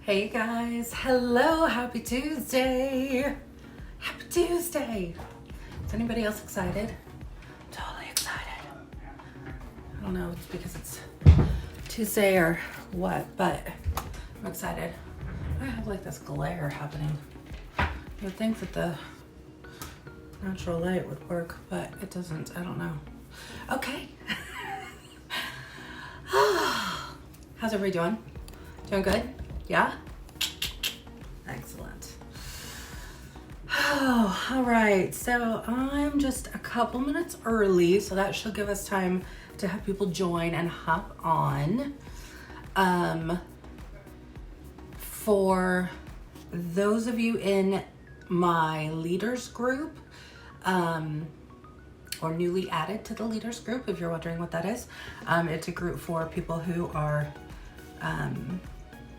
Hey guys, hello, happy Tuesday. Happy Tuesday. Is anybody else excited? Totally excited. I don't know if it's because it's Tuesday or what, but I'm excited. I have like this glare happening. You would think that the natural light would work, but it doesn't. I don't know. Okay. How's everybody doing? Doing good? Yeah? Excellent. Oh, all right. So I'm just a couple minutes early, so that should give us time to have people join and hop on. For those of you in my leaders group, or newly added to the leaders group, if you're wondering what that is, it's a group for people who are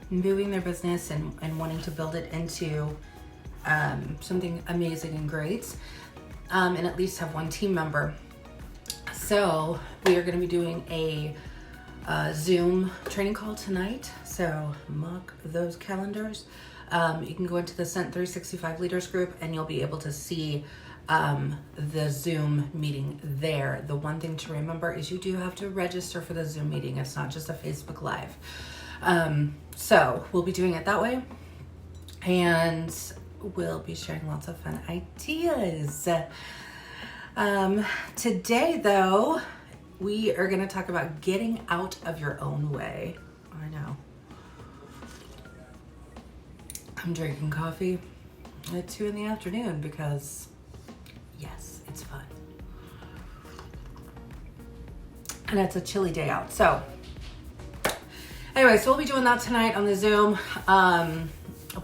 moving their business and wanting to build it into something amazing and great, and at least have one team member. So we are going to be doing a Zoom training call tonight, so mark those calendars. You can go into the Scent 365 leaders group and you'll be able to see the Zoom meeting there. The one thing to remember is you do have to register for the Zoom meeting. It's not just a Facebook Live. So we'll be doing it that way, and we'll be sharing lots of fun ideas. Today though, we are going to talk about getting out of your own way. I know. I'm drinking coffee at 2 p.m. because yes, it's fun. And it's a chilly day out. So anyway, so we'll be doing that tonight on the Zoom.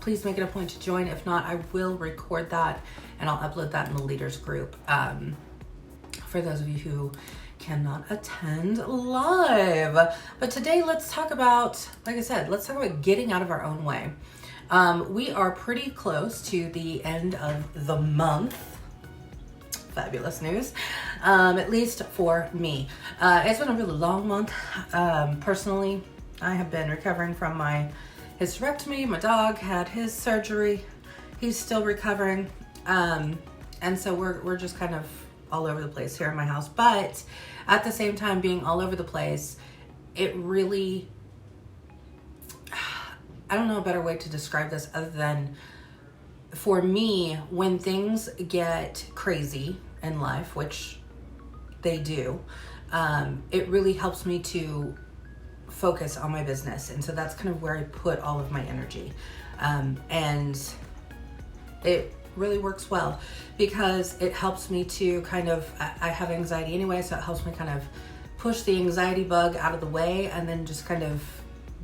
Please make it a point to join. If not, I will record that and I'll upload that in the leaders group. For those of you who cannot attend live. But today let's talk about, like I said, let's talk about getting out of our own way. We are pretty close to the end of the month. Fabulous news, at least for me. It's been a really long month. Personally, I have been recovering from my hysterectomy. My dog had his surgery. He's still recovering. And so we're just kind of all over the place here in my house. But at the same time, being all over the place, it really, I don't know a better way to describe this other than, for me, when things get crazy in life, which they do, it really helps me to focus on my business. And so that's kind of where I put all of my energy. And it really works well because it helps me to kind of, I have anxiety anyway, so it helps me kind of push the anxiety bug out of the way and then just kind of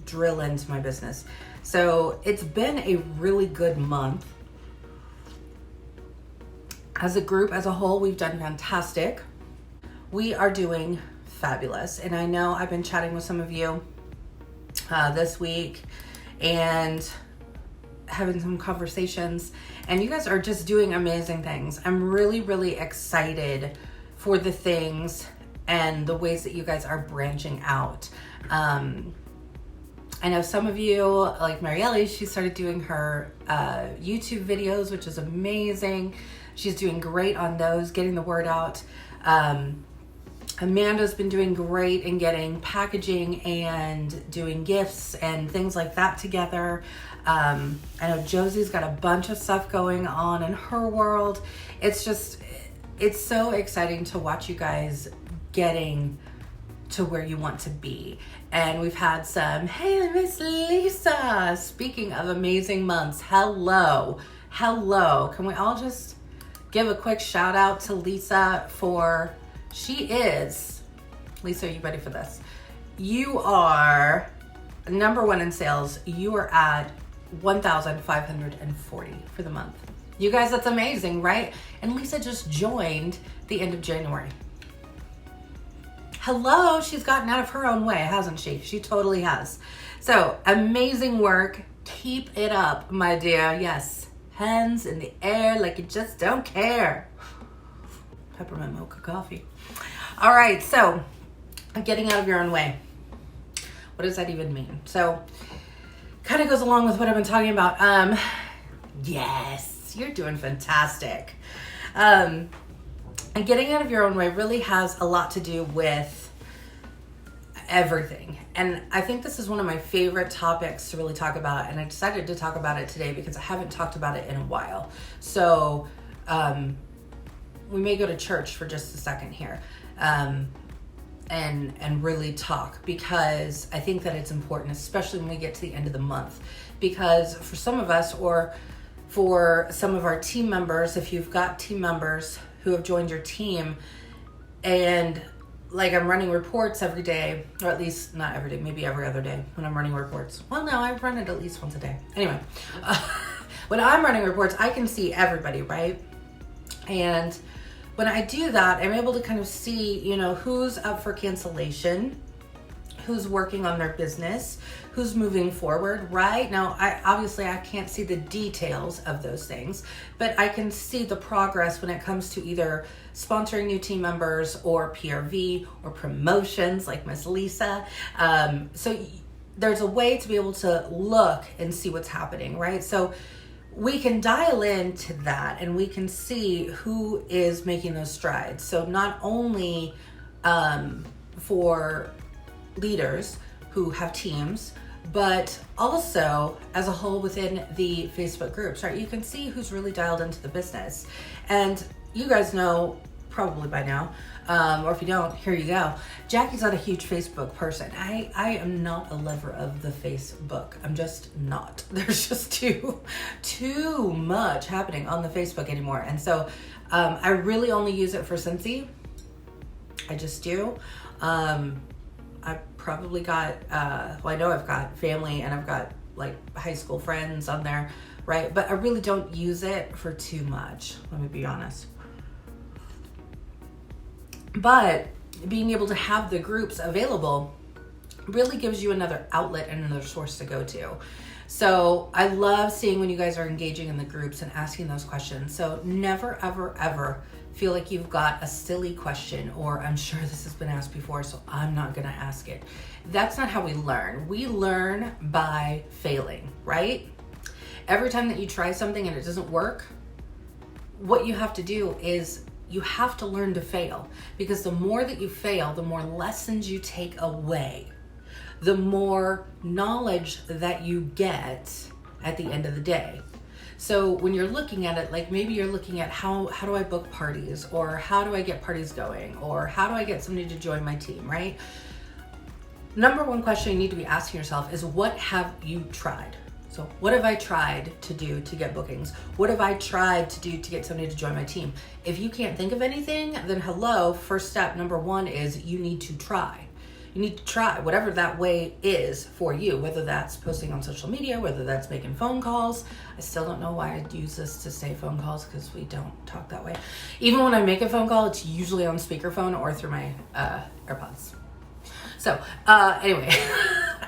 drill into my business. So it's been a really good month. As a group, as a whole, we've done fantastic. We are doing fabulous. And I know I've been chatting with some of you this week and having some conversations, and you guys are just doing amazing things. I'm really, really excited for the things and the ways that you guys are branching out. I know some of you, like Marielle, she started doing her YouTube videos, which is amazing. She's doing great on those, getting the word out. Amanda's been doing great in getting packaging and doing gifts and things like that together. I know Josie's got a bunch of stuff going on in her world. It's so exciting to watch you guys getting to where you want to be. And we've had some, hey, Miss Lisa, speaking of amazing months, hello. Can we all just give a quick shout out to Lisa for, she is, Lisa, are you ready for this? You are number 1 in sales. You are at 1,540 for the month. You guys, that's amazing, right? And Lisa just joined the end of January. Hello, she's gotten out of her own way, hasn't she? She totally has. So amazing work. Keep it up, my dear. Yes, hands in the air like you just don't care. Peppermint mocha coffee. All right, so getting out of your own way. What does that even mean? So kind of goes along with what I've been talking about. Yes, you're doing fantastic. And getting out of your own way really has a lot to do with everything. And I think this is one of my favorite topics to really talk about. And I decided to talk about it today because I haven't talked about it in a while. So we may go to church for just a second here and really talk, because I think that it's important, especially when we get to the end of the month. Because for some of us, or for some of our team members, if you've got team members who have joined your team, and like I'm running reports every day, or at least not every day, maybe every other day when I'm running reports. Well, no, I run it at least once a day. Anyway, when I'm running reports, I can see everybody, right? And when I do that, I'm able to kind of see, you know, who's up for cancellation, who's working on their business, who's moving forward, right? Now, I can't see the details of those things, but I can see the progress when it comes to either sponsoring new team members or PRV or promotions like Miss Lisa. So there's a way to be able to look and see what's happening, right? So we can dial into that and we can see who is making those strides. So not only for leaders who have teams, but also as a whole within the Facebook groups, right? You can see who's really dialed into the business. And you guys know probably by now, or if you don't, here you go. Jacqui's not a huge Facebook person. I am not a lover of the Facebook. I'm just not. There's just too much happening on the Facebook anymore. And so I really only use it for Scentsy. I just do. I probably got, I know I've got family and I've got like high school friends on there, right? But I really don't use it for too much, let me be honest. But being able to have the groups available really gives you another outlet and another source to go to. So I love seeing when you guys are engaging in the groups and asking those questions. So never, ever, ever feel like you've got a silly question, or I'm sure this has been asked before, so I'm not gonna ask it. That's not how we learn. We learn by failing, right? Every time that you try something and it doesn't work, what you have to do is you have to learn to fail, because the more that you fail, the more lessons you take away, the more knowledge that you get at the end of the day. So when you're looking at it, like maybe you're looking at how do I book parties, or how do I get parties going, or how do I get somebody to join my team, right? Number one question you need to be asking yourself is, what have you tried? So what have I tried to do to get bookings? What have I tried to do to get somebody to join my team? If you can't think of anything, then hello, first step, number one, is you need to try. You need to try whatever that way is for you, whether that's posting on social media, whether that's making phone calls. I still don't know why I use this to say phone calls, because we don't talk that way. Even when I make a phone call, it's usually on speakerphone or through my AirPods. So anyway,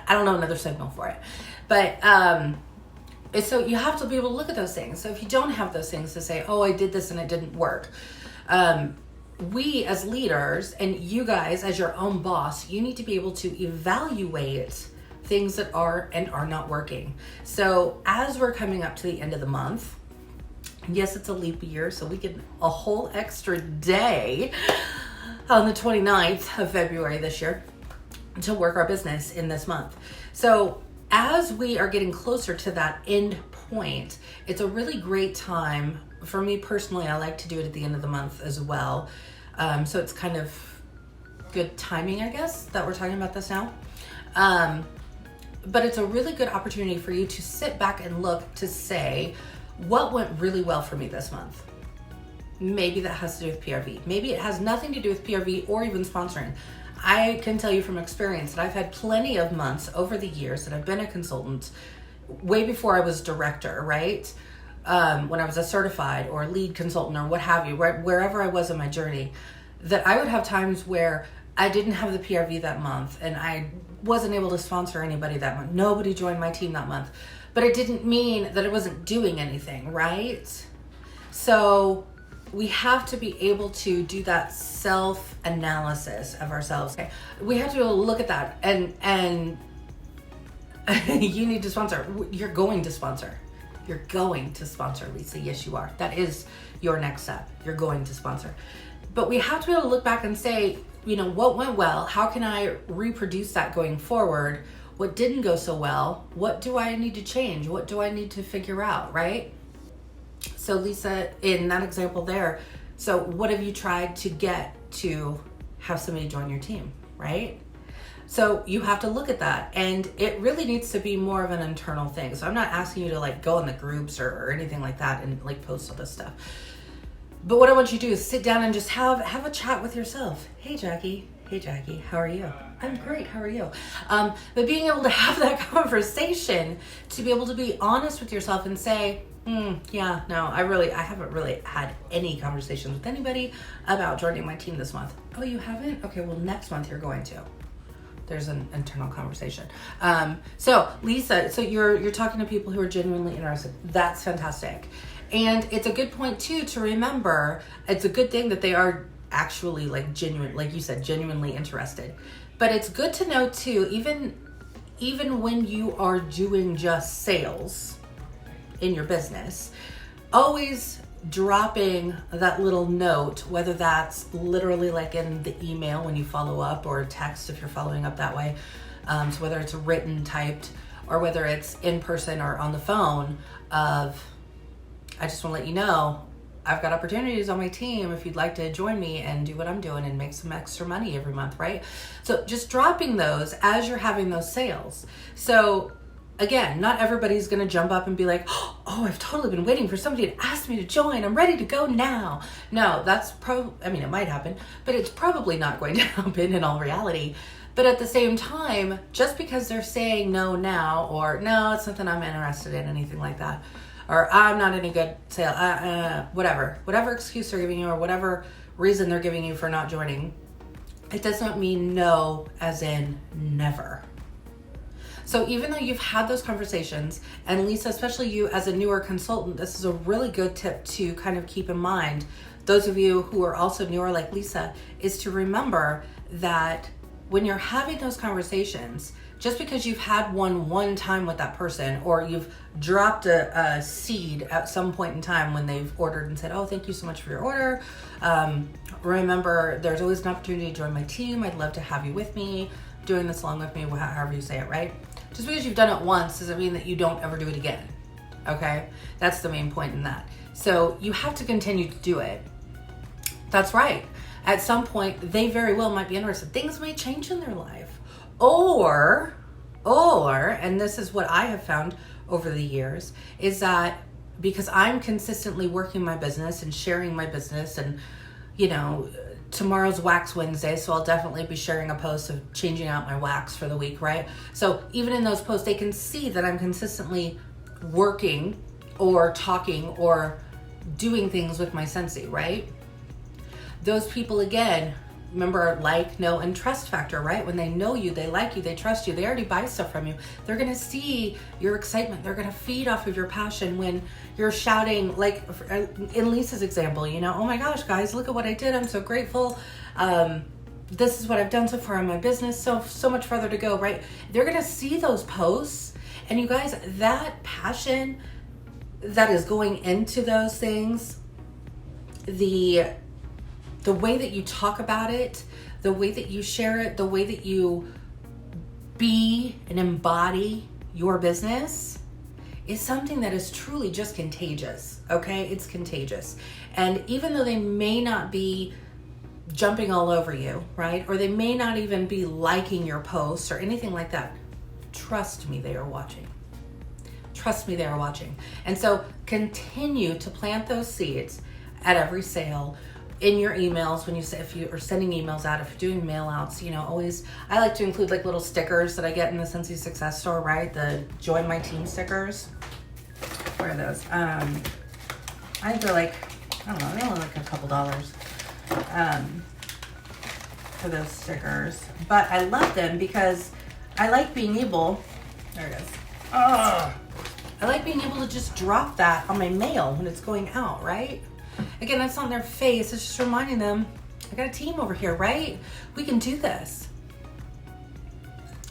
I don't know another signal for it. But so you have to be able to look at those things. So if you don't have those things to say, oh, I did this and it didn't work. We as leaders, and you guys as your own boss, you need to be able to evaluate things that are and are not working. So as we're coming up to the end of the month, yes, it's a leap year, so we get a whole extra day on the 29th of February this year to work our business in this month. So as we are getting closer to that end point, it's a really great time. For me personally, I like to do it at the end of the month as well. So it's kind of good timing, I guess, that we're talking about this now. But it's a really good opportunity for you to sit back and look to say, what went really well for me this month? Maybe that has to do with PRV. Maybe it has nothing to do with PRV or even sponsoring. I can tell you from experience that I've had plenty of months over the years that I've been a consultant, way before I was director, right? When I was a certified or lead consultant or what have you, wherever I was in my journey, that I would have times where I didn't have the PRV that month and I wasn't able to sponsor anybody that month. Nobody joined my team that month, but it didn't mean that I wasn't doing anything, right? So we have to be able to do that self-analysis of ourselves. Okay? We have to be able to look at that and You need to sponsor. You're going to sponsor. You're going to sponsor, Lisa. Yes, you are. That is your next step. You're going to sponsor. But we have to be able to look back and say, what went well? How can I reproduce that going forward? What didn't go so well? What do I need to change? What do I need to figure out, right? So Lisa, in that example there, so what have you tried to get to have somebody join your team, right? So you have to look at that, and it really needs to be more of an internal thing. So I'm not asking you to like go in the groups or anything like that and like post all this stuff. But what I want you to do is sit down and just have a chat with yourself. Hey, Jacqui. Hey, Jacqui. How are you? I'm great. How are you? But being able to have that conversation, to be able to be honest with yourself and say, yeah, no, I haven't really had any conversations with anybody about joining my team this month. Oh, you haven't? Okay, well, next month you're going to. There's an internal conversation. So Lisa, so you're talking to people who are genuinely interested. That's fantastic. And it's a good point too to remember. It's a good thing that they are actually like genuine, like you said, genuinely interested. But it's good to know too, even when you are doing just sales in your business, always dropping that little note, whether that's literally like in the email when you follow up, or text if you're following up that way. So whether it's written, typed, or whether it's in person or on the phone, of, I just want to let you know, I've got opportunities on my team if you'd like to join me and do what I'm doing and make some extra money every month, right? So just dropping those as you're having those sales. So again, not everybody's going to jump up and be like, oh, I've totally been waiting for somebody to ask me to join. I'm ready to go now. No, that's it might happen, but it's probably not going to happen in all reality. But at the same time, just because they're saying no now, or no, it's something I'm interested in, anything like that, or I'm not any good sale, whatever excuse they're giving you, or whatever reason they're giving you for not joining, it does not mean no as in never. So even though you've had those conversations, and Lisa, especially you as a newer consultant, this is a really good tip to kind of keep in mind. Those of you who are also newer like Lisa, is to remember that when you're having those conversations, just because you've had one time with that person, or you've dropped a seed at some point in time when they've ordered and said, oh, thank you so much for your order. Remember, there's always an opportunity to join my team. I'd love to have you with me, doing this along with me, however you say it, right? Just because you've done it once doesn't mean that you don't ever do it again, okay? That's the main point in that. So you have to continue to do it. That's right. At some point, they very well might be interested. Things may change in their life. Or, and this is what I have found over the years, is that because I'm consistently working my business and sharing my business, and, tomorrow's Wax Wednesday, so I'll definitely be sharing a post of changing out my wax for the week, right? So even in those posts, they can see that I'm consistently working or talking or doing things with my Scentsy, right? Those people, again, remember, like, know, and trust factor, right? When they know you, they like you, they trust you, they already buy stuff from you. They're going to see your excitement. They're going to feed off of your passion when you're shouting, like in Lisa's example, oh my gosh, guys, look at what I did. I'm so grateful. This is what I've done so far in my business. So much further to go, right? They're going to see those posts, and you guys, that passion that is going into those things, the way that you talk about it, the way that you share it, the way that you be and embody your business is something that is truly just contagious, okay? It's contagious. And even though they may not be jumping all over you, right? Or they may not even be liking your posts or anything like that, trust me, they are watching. Trust me, they are watching. And so continue to plant those seeds at every sale, in your emails, when you say, if you are sending emails out, if you're doing mail outs, always, I like to include like little stickers that I get in the Scentsy Success Store, right? The Join My Team stickers. Where are those? I think they're like, I don't know, they're only like a couple dollars for those stickers. But I love them because I like being able, there it is. I like being able to just drop that on my mail when it's going out, right? Again, that's not their face. It's just reminding them, I got a team over here, right? We can do this.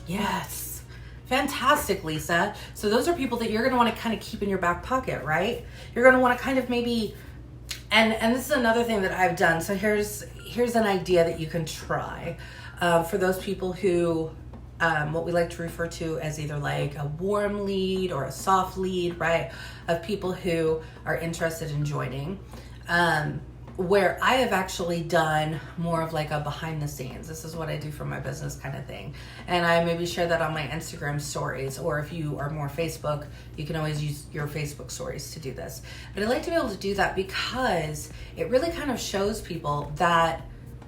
Yes. Fantastic, Lisa. So those are people that you're going to want to kind of keep in your back pocket, right? You're going to want to kind of maybe, and this is another thing that I've done. So here's an idea that you can try for those people who, what we like to refer to as either like a warm lead or a soft lead, right? Of people who are interested in joining. Where I have actually done more of like a behind the scenes. This is what I do for my business kind of thing. And I maybe share that on my Instagram stories, or if you are more Facebook, you can always use your Facebook stories to do this. But I like to be able to do that because it really kind of shows people that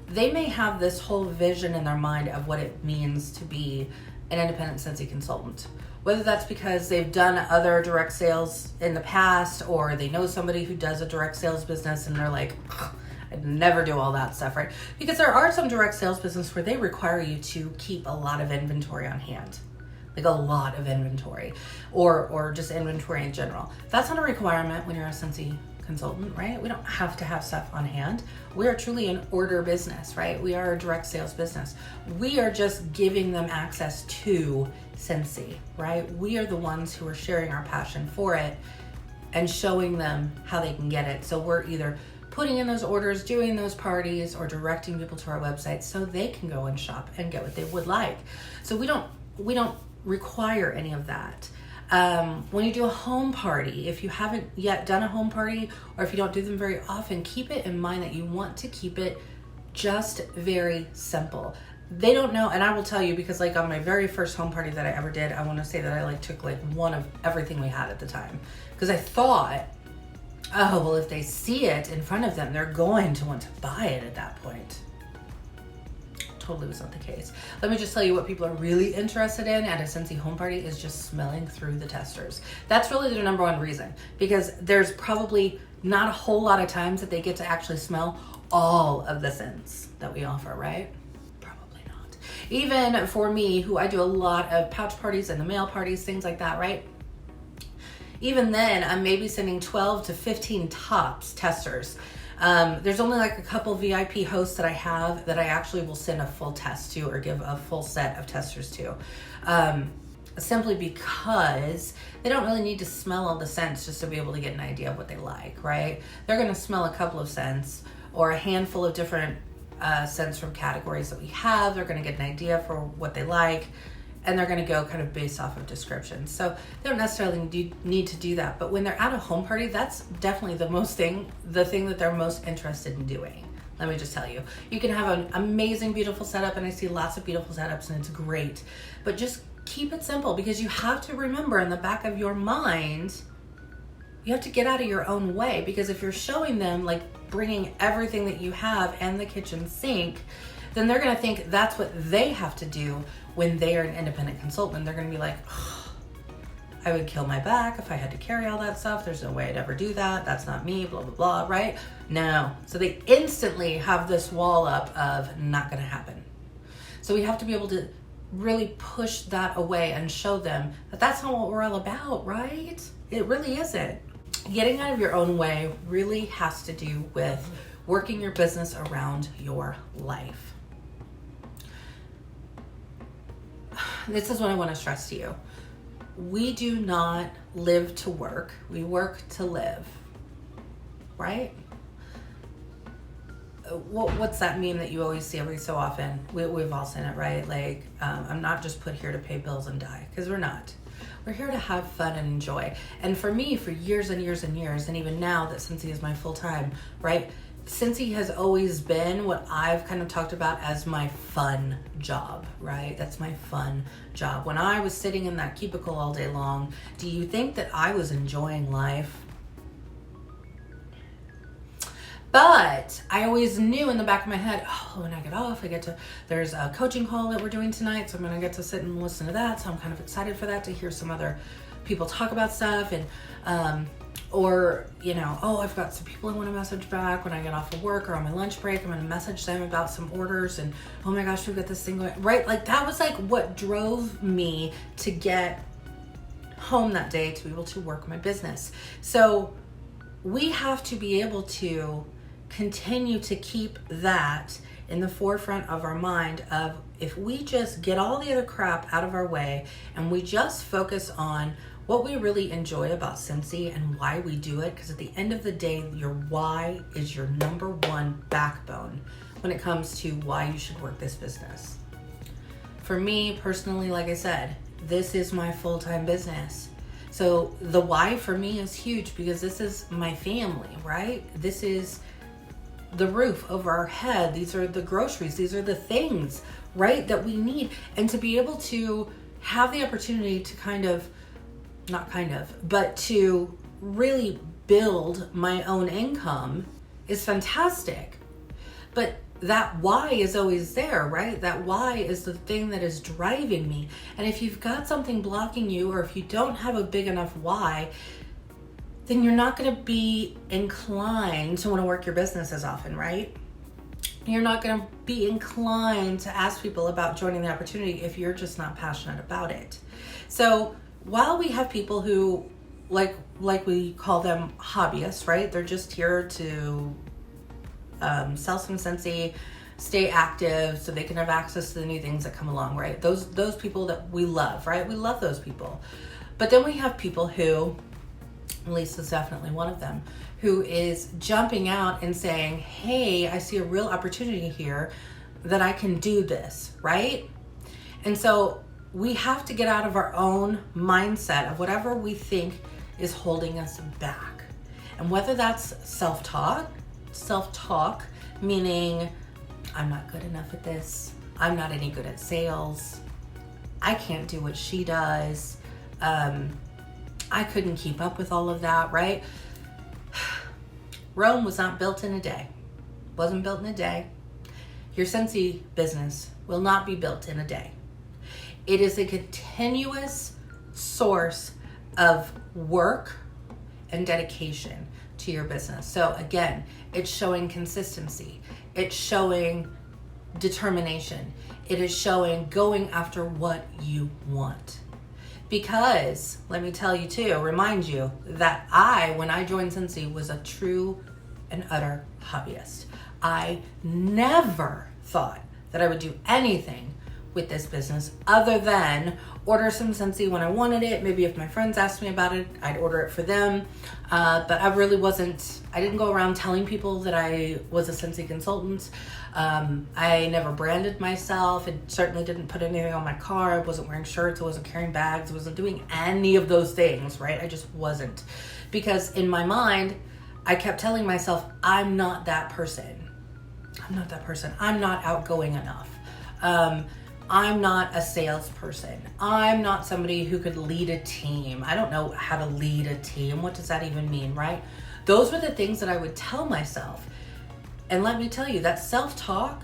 they may have this whole vision in their mind of what it means to be an independent Scentsy consultant. Whether that's because they've done other direct sales in the past, or they know somebody who does a direct sales business and they're like, I'd never do all that stuff, right? Because there are some direct sales business where they require you to keep a lot of inventory on hand, like a lot of inventory, or just inventory in general. That's not a requirement when you're a Scentsy consultant, right? We don't have to have stuff on hand. We are truly an order business, right? We are a direct sales business. We are just giving them access to Scentsy, right? We are the ones who are sharing our passion for it and showing them how they can get it. So we're either putting in those orders, doing those parties, or directing people to our website so they can go and shop and get what they would like. So we don't require any of that. When you do a home party, if you haven't yet done a home party, or if you don't do them very often, keep it in mind that you want to keep it just very simple. They don't know, and I will tell you, because like on my very first home party that I ever did, I want to say that I like took like one of everything we had at the time, because I thought, oh, well, if they see it in front of them, they're going to want to buy it at that point. Totally was not the case. Let me just tell you what people are really interested in at a Scentsy home party is just smelling through the testers. That's really their number one reason, because there's probably not a whole lot of times that they get to actually smell all of the scents that we offer, right? Probably not. Even for me, who I do a lot of pouch parties and the mail parties, things like that, right? Even then, I'm maybe sending 12 to 15 tops testers. There's only like a couple VIP hosts that I have that I actually will send a full test to, or give a full set of testers to. Simply because they don't really need to smell all the scents just to be able to get an idea of what they like, right? They're going to smell a couple of scents or a handful of different scents from categories that we have. They're going to get an idea for what they like, and they're going to go kind of based off of descriptions. So they don't necessarily need to do that. But when they're at a home party, that's definitely the thing that they're most interested in doing. Let me just tell you. You can have an amazing, beautiful setup, and I see lots of beautiful setups, and it's great. But just keep it simple, because you have to remember in the back of your mind, you have to get out of your own way. Because if you're showing them, like bringing everything that you have and the kitchen sink, then they're going to think that's what they have to do when they are an independent consultant. They're going to be like, oh, I would kill my back if I had to carry all that stuff. There's no way I'd ever do that. That's not me, blah, blah, blah, right? No. So they instantly have this wall up of not going to happen. So we have to be able to really push that away and show them that that's not what we're all about, right? It really isn't. Getting out of your own way really has to do with working your business around your life. This is what I want to stress to you. We do not live to work. We work to live, right? What's that meme that you always see every so often? We've all seen it, right? Like, I'm not just put here to pay bills and die, because we're not. We're here to have fun and enjoy. And for me, for years and years and years, and even now that Scentsy is my full time, right? Scentsy has always been what I've kind of talked about as my fun job, right? That's my fun job. When I was sitting in that cubicle all day long, do you think that I was enjoying life? But I always knew in the back of my head, oh, when I get off, there's a coaching call that we're doing tonight, so I'm going to get to sit and listen to that. So I'm kind of excited for that, to hear some other people talk about stuff. And, or, I've got some people I want to message back when I get off of work or on my lunch break. I'm going to message them about some orders, and oh my gosh, we've got this thing going, right? Like that was like what drove me to get home that day, to be able to work my business. So we have to be able to continue to keep that in the forefront of our mind of, if we just get all the other crap out of our way and we just focus on what we really enjoy about Scentsy and why we do it, because at the end of the day, your why is your number one backbone when it comes to why you should work this business. For me personally, like I said, this is my full-time business. So the why for me is huge, because this is my family, right? This is the roof over our head. These are the groceries. These are the things, right, that we need. And to be able to have the opportunity to but to really build my own income is fantastic. But that why is always there, right? That why is the thing that is driving me. And if you've got something blocking you, or if you don't have a big enough why, then you're not going to be inclined to want to work your business as often, right? You're not going to be inclined to ask people about joining the opportunity if you're just not passionate about it. So while we have people who, like we call them hobbyists, right? They're just here to sell some Scentsy, stay active so they can have access to the new things that come along, right? Those people that we love, right? We love those people. But then we have people who, Lisa's definitely one of them, who is jumping out and saying, hey, I see a real opportunity here that I can do this, right? And so we have to get out of our own mindset of whatever we think is holding us back. And whether that's self-talk, meaning I'm not good enough at this, I'm not any good at sales, I can't do what she does, I couldn't keep up with all of that, right? Rome was not built in a day. Wasn't built in a day. Your Scentsy business will not be built in a day. It is a continuous source of work and dedication to your business. So again, it's showing consistency. It's showing determination. It is showing going after what you want. Because let me tell you too, remind you that when I joined Scentsy, was a true and utter hobbyist. I never thought that I would do anything with this business other than order some Scentsy when I wanted it. Maybe if my friends asked me about it, I'd order it for them. But I didn't go around telling people that I was a Scentsy consultant. I never branded myself. It certainly didn't put anything on my car. I wasn't wearing shirts. I wasn't carrying bags. I wasn't doing any of those things, right? I just wasn't. Because in my mind, I kept telling myself, I'm not that person. I'm not that person. I'm not outgoing enough. I'm not a salesperson. I'm not somebody who could lead a team. I don't know how to lead a team. What does that even mean, right? Those were the things that I would tell myself. And let me tell you, that self-talk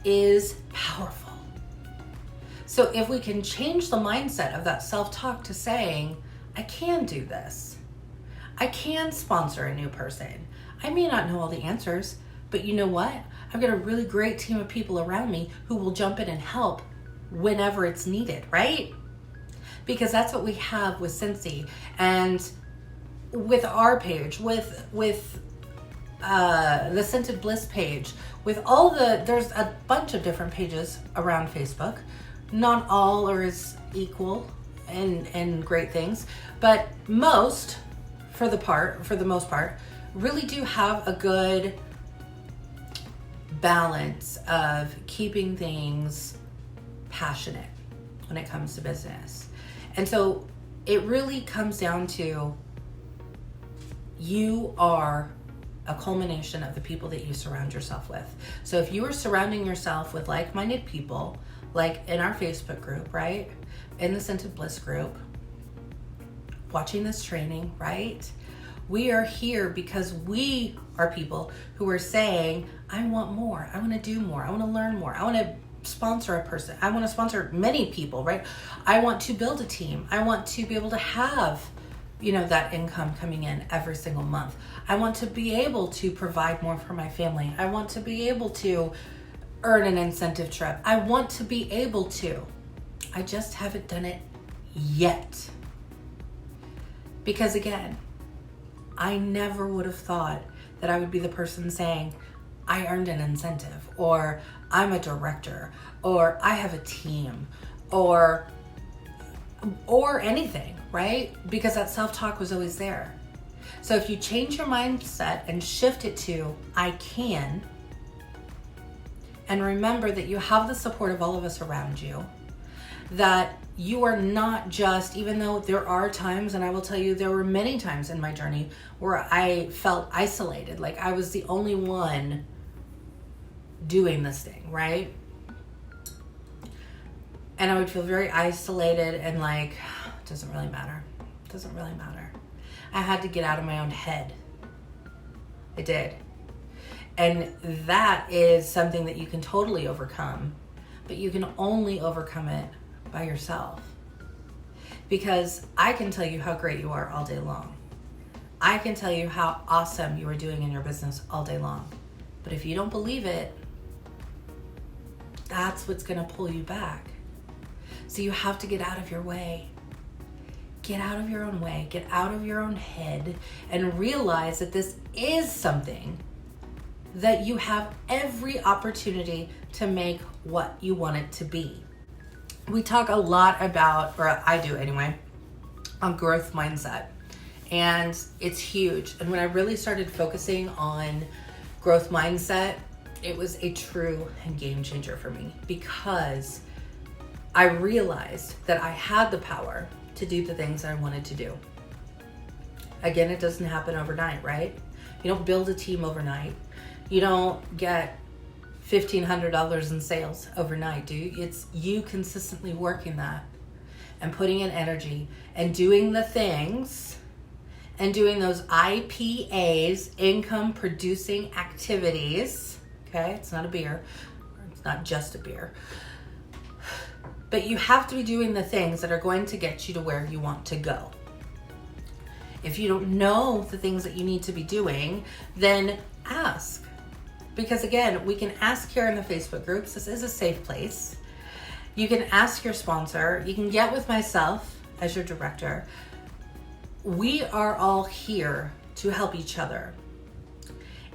is powerful. So if we can change the mindset of that self-talk to saying, I can do this. I can sponsor a new person. I may not know all the answers, but you know what? I've got a really great team of people around me who will jump in and help whenever it's needed, right? Because that's what we have with Scentsy, and with our page, with the Scented Bliss page, with there's a bunch of different pages around Facebook. Not all are as equal and great things, but most, for the most part, really do have a good balance of keeping things passionate when it comes to business. And so it really comes down to, you are a culmination of the people that you surround yourself with. So if you are surrounding yourself with like-minded people, like in our Facebook group, right? In the Scented Bliss group, watching this training, right? We are here because we are people who are saying, I want more. I want to do more. I want to learn more. I want to sponsor a person. I want to sponsor many people, right? I want to build a team. I want to be able to have, that income coming in every single month. I want to be able to provide more for my family. I want to be able to earn an incentive trip. I want to be able to. I just haven't done it yet. Because again, I never would have thought that I would be the person saying, I earned an incentive, or I'm a director, or I have a team, or anything, right? Because that self-talk was always there. So if you change your mindset and shift it to I can, and remember that you have the support of all of us around you, that you are not just, even though there are times, and I will tell you there were many times in my journey where I felt isolated, like I was the only one doing this thing, right? And I would feel very isolated and like, it doesn't really matter. It doesn't really matter. I had to get out of my own head. I did. And that is something that you can totally overcome, but you can only overcome it by yourself. Because I can tell you how great you are all day long. I can tell you how awesome you are doing in your business all day long. But if you don't believe it, that's what's going to pull you back. So you have to get out of your way. Get out of your own way. Get out of your own head and realize that this is something that you have every opportunity to make what you want it to be. We talk a lot about, or I do anyway, on growth mindset. And it's huge. And when I really started focusing on growth mindset, it was a true game changer for me, because I realized that I had the power to do the things I wanted to do. Again, it doesn't happen overnight, right? You don't build a team overnight. You don't get $1,500 in sales overnight, do you? It's you consistently working that and putting in energy and doing the things and doing those IPAs, income producing activities. Okay, it's not a beer. It's not just a beer. But you have to be doing the things that are going to get you to where you want to go. If you don't know the things that you need to be doing, then ask. Because again, we can ask here in the Facebook groups. This is a safe place. You can ask your sponsor. You can get with myself as your director. We are all here to help each other.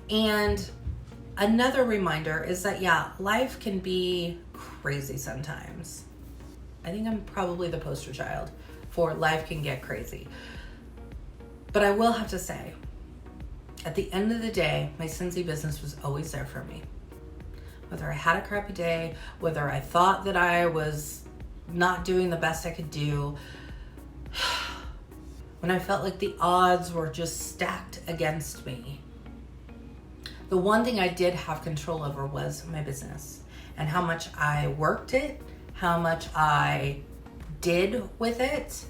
And another reminder is that, yeah, life can be crazy sometimes. I think I'm probably the poster child for life can get crazy. But I will have to say, at the end of the day, my Scentsy business was always there for me. Whether I had a crappy day, whether I thought that I was not doing the best I could do, when I felt like the odds were just stacked against me, the one thing I did have control over was my business and how much I worked it, how much I did with it,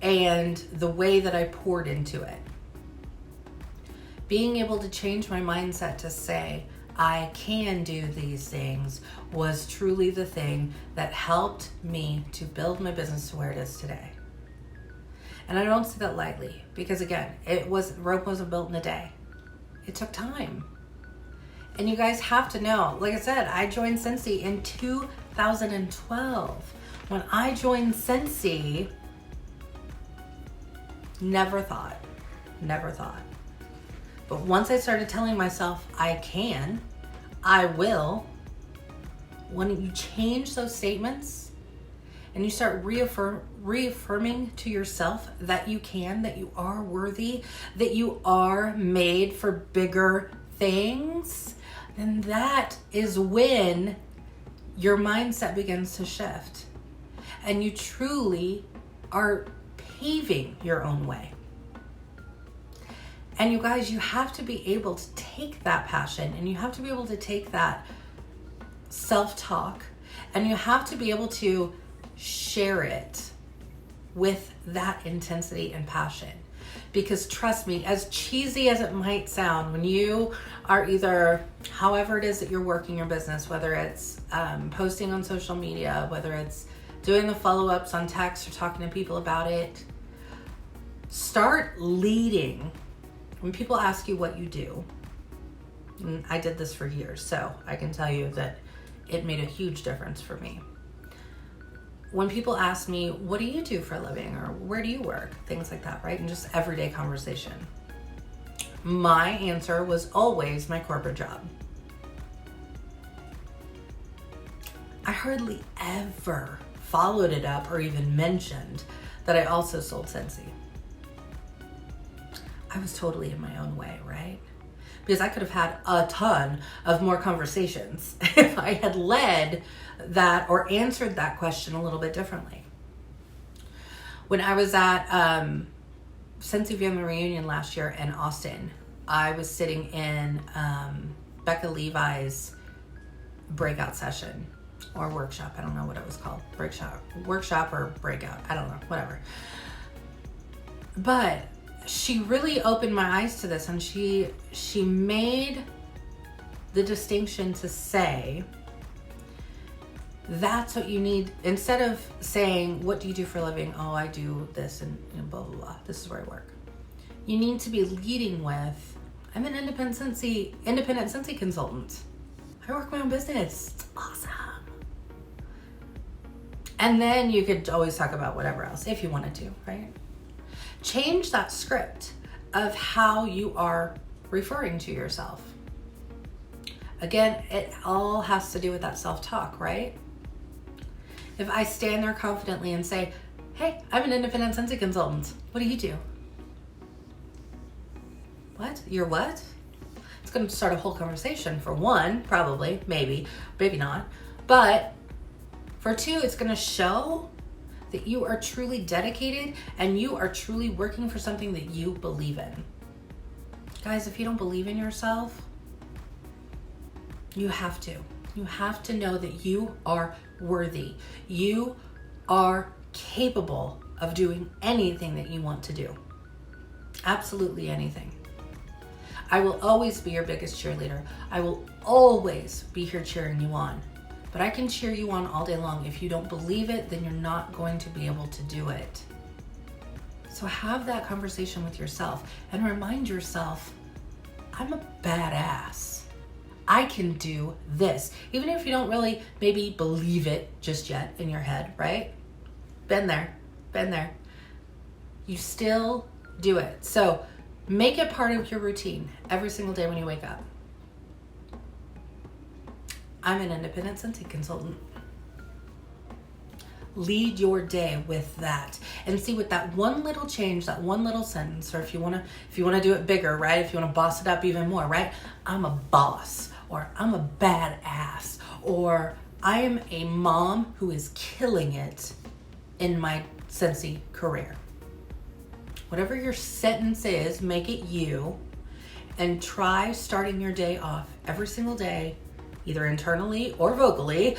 and the way that I poured into it. Being able to change my mindset to say, I can do these things, was truly the thing that helped me to build my business to where it is today. And I don't say that lightly, because again, Rome wasn't built in a day. It took time. And you guys have to know, like I said, I joined Scentsy in 2012. When I joined Scentsy, never thought. But once I started telling myself, I can, I will, when you change those statements and you start reaffirming to yourself that you can, that you are worthy, that you are made for bigger things, then that is when your mindset begins to shift. And you truly are paving your own way. And you guys, you have to be able to take that passion and you have to be able to take that self-talk and you have to be able to share it with that intensity and passion. Because trust me, as cheesy as it might sound, when you are either, however it is that you're working your business, whether it's posting on social media, whether it's doing the follow-ups on text or talking to people about it, start leading. When people ask you what you do, and I did this for years, so I can tell you that it made a huge difference for me. When people ask me, what do you do for a living? Or where do you work? Things like that, right? And just everyday conversation. My answer was always my corporate job. hardly ever followed it up or even mentioned that I also sold Scentsy. I was totally in my own way, right? Because I could have had a ton of more conversations if I had led that or answered that question a little bit differently. When I was at Scentsy Family Reunion last year in Austin, I was sitting in Becca Levi's breakout session or workshop. I don't know what it was called. Workshop or breakout. I don't know, whatever. But she really opened my eyes to this, and she made the distinction to say, that's what you need. Instead of saying, what do you do for a living? Oh, I do this and blah, blah, blah. This is where I work. You need to be leading with, I'm an independent Scentsy consultant. I work my own business. It's awesome. And then you could always talk about whatever else if you wanted to, right? Change that script of how you are referring to yourself. Again, it all has to do with that self-talk, right? If I stand there confidently and say, hey, I'm an independent Scentsy consultant. What do you do? What? You're what? It's going to start a whole conversation. For one, probably, maybe not. But for two, it's going to show that you are truly dedicated and you are truly working for something that you believe in. Guys, if you don't believe in yourself, you have to. You have to know that you are worthy. You are capable of doing anything that you want to do. Absolutely anything. I will always be your biggest cheerleader. I will always be here cheering you on. But I can cheer you on all day long. If you don't believe it, then you're not going to be able to do it. So have that conversation with yourself and remind yourself, I'm a badass. I can do this. Even if you don't really maybe believe it just yet in your head, right? Been there. You still do it. So make it part of your routine every single day when you wake up. I'm an independent Scentsy consultant. Lead your day with that, and see with that one little change, that one little sentence, or if you want to do it bigger, right? If you want to boss it up even more, right? I'm a boss, or I'm a badass, or I am a mom who is killing it in my Scentsy career. Whatever your sentence is, make it you, and try starting your day off every single day, either internally or vocally,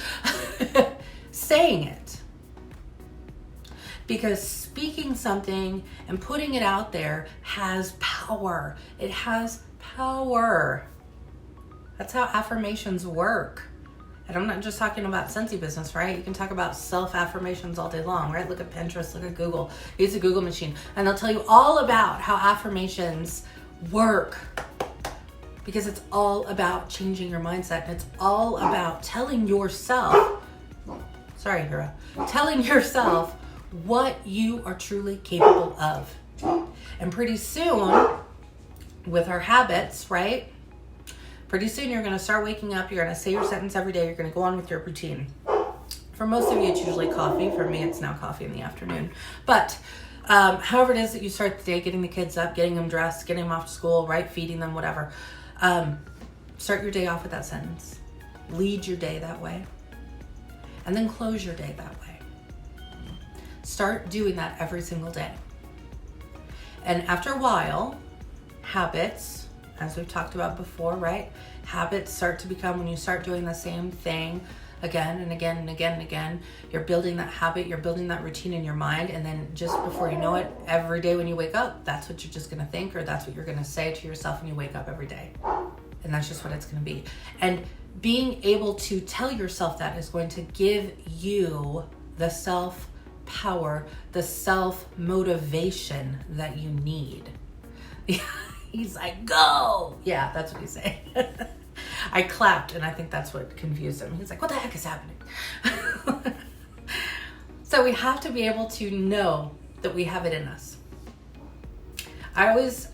saying it. Because speaking something and putting it out there has power. It has power. That's how affirmations work. And I'm not just talking about Scentsy business, right? You can talk about self-affirmations all day long, right? Look at Pinterest, look at Google. Use a Google machine, and they'll tell you all about how affirmations work. Because it's all about changing your mindset. And it's all about telling yourself, telling yourself what you are truly capable of. And pretty soon, with our habits, right? Pretty soon you're going to start waking up, you're going to say your sentence every day, you're going to go on with your routine. For most of you, it's usually coffee. For me, it's now coffee in the afternoon. But however it is that you start the day, getting the kids up, getting them dressed, getting them off to school, right? Feeding them, whatever. Start your day off with that sentence. Lead your day that way. And then close your day that way. Start doing that every single day. And after a while, habits, as we've talked about before, right? Habits start to become when you start doing the same thing again and again and again and again. You're building that habit, you're building that routine in your mind, and then just before you know it, every day when you wake up, that's what you're just going to think, or that's what you're going to say to yourself when you wake up every day. And that's just what it's going to be. And being able to tell yourself that is going to give you the self-power, the self-motivation that you need. He's like, go! Yeah, that's what he's saying. I clapped, and I think that's what confused him. He's like, what the heck is happening? So we have to be able to know that we have it in us. I always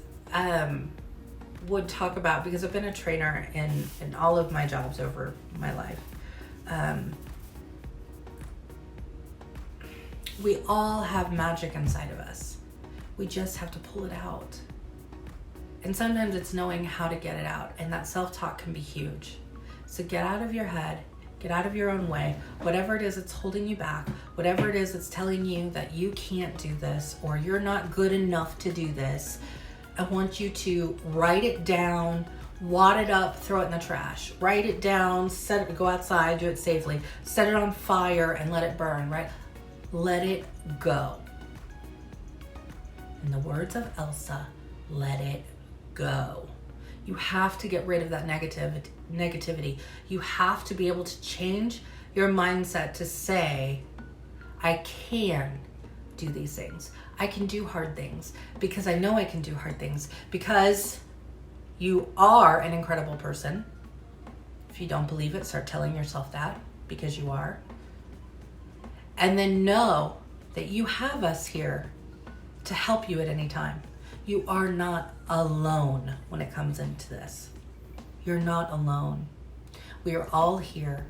would talk about, because I've been a trainer in all of my jobs over my life, We all have magic inside of us. We just have to pull it out. And sometimes it's knowing how to get it out, and that self-talk can be huge. So get out of your head, get out of your own way, whatever it is that's holding you back, whatever it is that's telling you that you can't do this or you're not good enough to do this. I want you to write it down, wad it up, throw it in the trash. Write it down, set it, go outside, do it safely, set it on fire and let it burn, right? Let it go. In the words of Elsa, let it go. You have to get rid of that negativity. You have to be able to change your mindset to say, I can do these things. I can do hard things because I know I can do hard things because you are an incredible person. If you don't believe it, start telling yourself that because you are. And then know that you have us here to help you at any time. You are not alone when it comes into this. You're not alone. We are all here.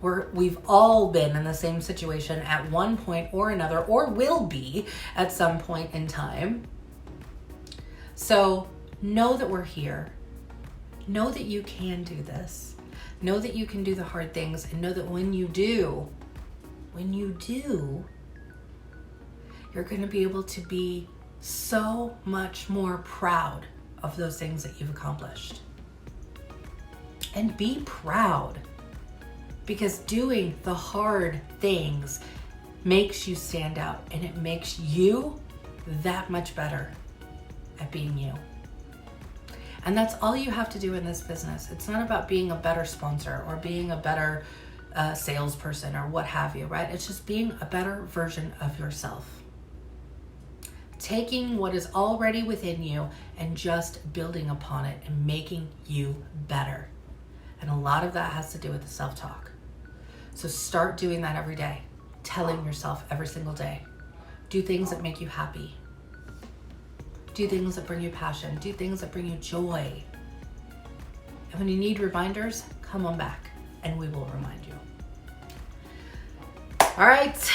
We've all been in the same situation at one point or another, or will be at some point in time. So know that we're here. Know that you can do this. Know that you can do the hard things, and know that when you do, you're going to be able to be so much more proud of those things that you've accomplished. And be proud, because doing the hard things makes you stand out, and it makes you that much better at being you. And that's all you have to do in this business. It's not about being a better sponsor or being a better salesperson or what have you, right? It's just being a better version of yourself. Taking what is already within you and just building upon it and making you better. And a lot of that has to do with the self-talk. So start doing that every day, telling yourself every single day. Do things that make you happy. Do things that bring you passion. Do things that bring you joy. And when you need reminders, come on back and we will remind you. All right,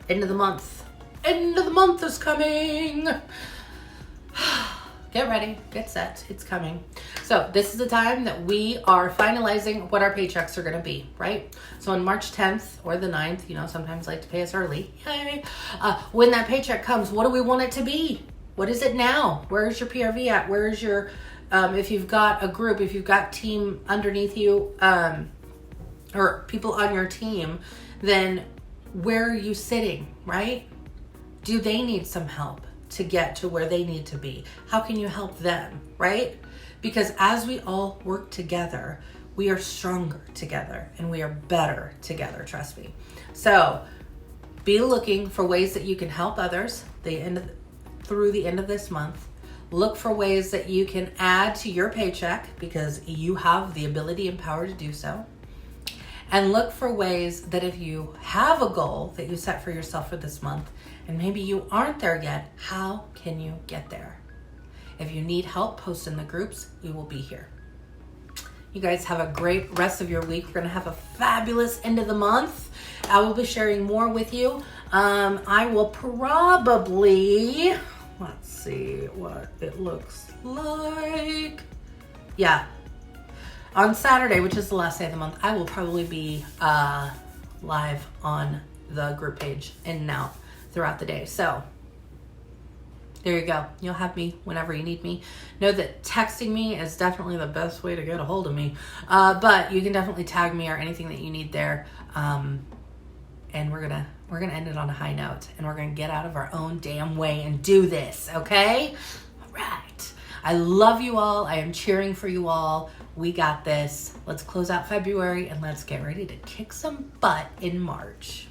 end of the month. End of the month is coming. Get ready, get set, it's coming. So this is the time that we are finalizing what our paychecks are gonna be, right? So on March 10th or the 9th, sometimes like to pay us early. Yay. When that paycheck comes, what do we want it to be? What is it now? Where's your PRV at? Where's your, if you've got a group, if you've got team underneath you, or people on your team, then where are you sitting, right? Do they need some help to get to where they need to be? How can you help them, right? Because as we all work together, we are stronger together and we are better together, trust me. So be looking for ways that you can help others through the end of this month. Look for ways that you can add to your paycheck because you have the ability and power to do so. And look for ways that if you have a goal that you set for yourself for this month, and maybe you aren't there yet, how can you get there? If you need help, post in the groups. We will be here. You guys have a great rest of your week. We're going to have a fabulous end of the month. I will be sharing more with you. I will probably, let's see what it looks like. Yeah. On Saturday, which is the last day of the month, I will probably be live on the group page in and out throughout the day. So there you go. You'll have me whenever you need me. Know that texting me is definitely the best way to get a hold of me. But you can definitely tag me or anything that you need there. And we're gonna end it on a high note, and we're gonna get out of our own damn way and do this, okay? All right. I love you all. I am cheering for you all. We got this. Let's close out February and let's get ready to kick some butt in March.